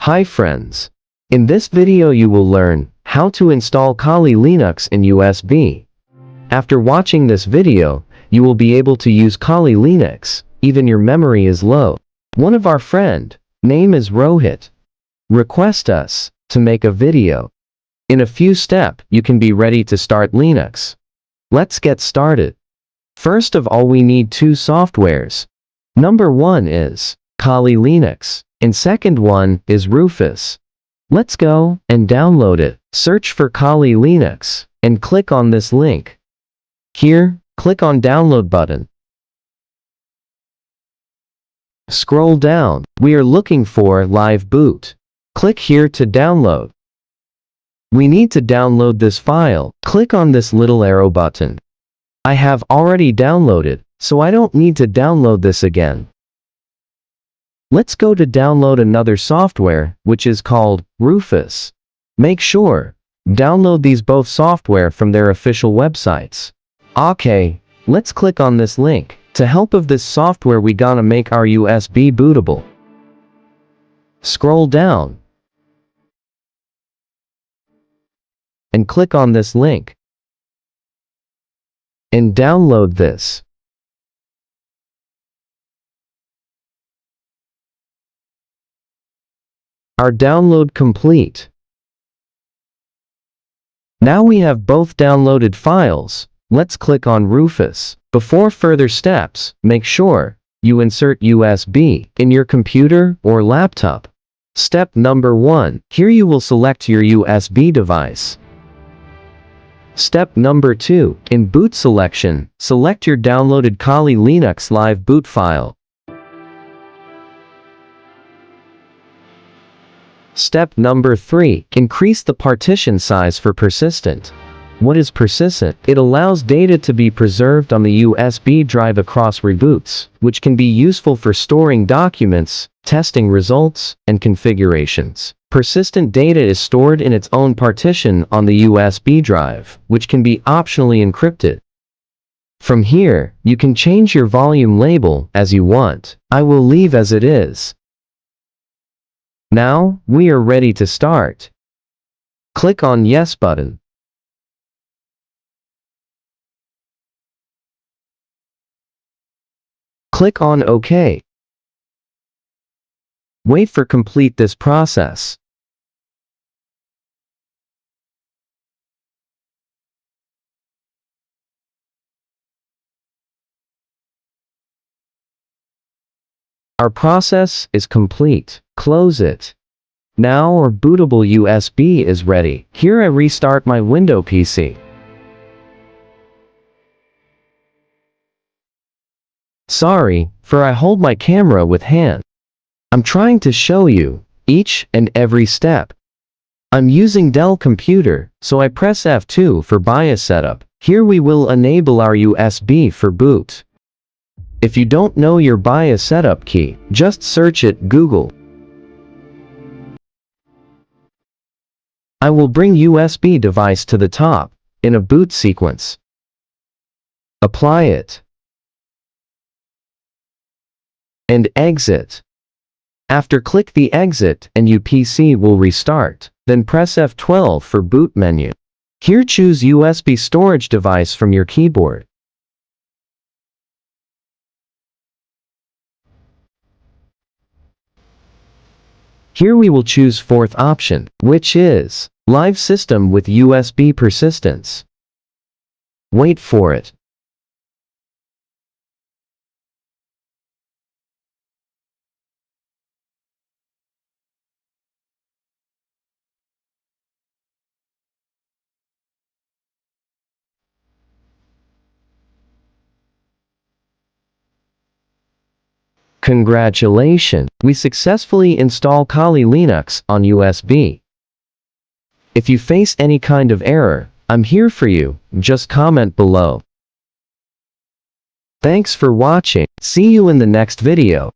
Hi friends. In this video you will learn how to install Kali Linux in USB. After watching this video, you will be able to use Kali Linux, even your memory is low. One of our friend, name is Rohit, request us to make a video. In a few steps, you can be ready to start Linux. Let's get started. First of all, we need two softwares. Number one is Kali Linux, and second one is Rufus. Let's go and download it. Search for Kali Linux and click on this link. Here, click on download button. Scroll down. We are looking for Live Boot. Click here to download. We need to download this file. Click on this little arrow button. I have already downloaded, so I don't need to download this again. Let's go to download another software, which is called Rufus. Make sure download these both software from their official websites. Okay, let's click on this link. To help of this software, we gonna make our USB bootable. Scroll down and click on this link and download this. Our download complete. Now we have both downloaded files. Let's click on Rufus. Before further steps, make sure you insert USB in your computer or laptop. Step number 1. Here you will select your USB device. Step number 2. In boot selection, select your downloaded Kali Linux live boot file. Step number 3. Increase the partition size for persistent. What is persistent? It allows data to be preserved on the USB drive across reboots, which can be useful for storing documents, testing results, and configurations. Persistent data is stored in its own partition on the USB drive, which can be optionally encrypted. From here, you can change your volume label as you want. I will leave as it is. Now, we are ready to start. Click on Yes button. Click on OK. Wait for complete this process. Our process is complete. Close it. Now our bootable USB is ready. Here I restart my Windows PC. Sorry, for I hold my camera with hand. I'm trying to show you each and every step. I'm using Dell computer, so I press F2 for BIOS setup. Here we will enable our USB for boot. If you don't know your BIOS setup key, just search it Google. I will bring USB device to the top in a boot sequence. Apply it and exit. After click the exit and your PC will restart. Then press F12 for boot menu. Here choose USB storage device from your keyboard. Here we will choose fourth option, which is Live System with USB Persistence. Wait for it. Congratulations! We successfully install Kali Linux on USB. If you face any kind of error, I'm here for you. Just comment below. Thanks for watching. See you in the next video.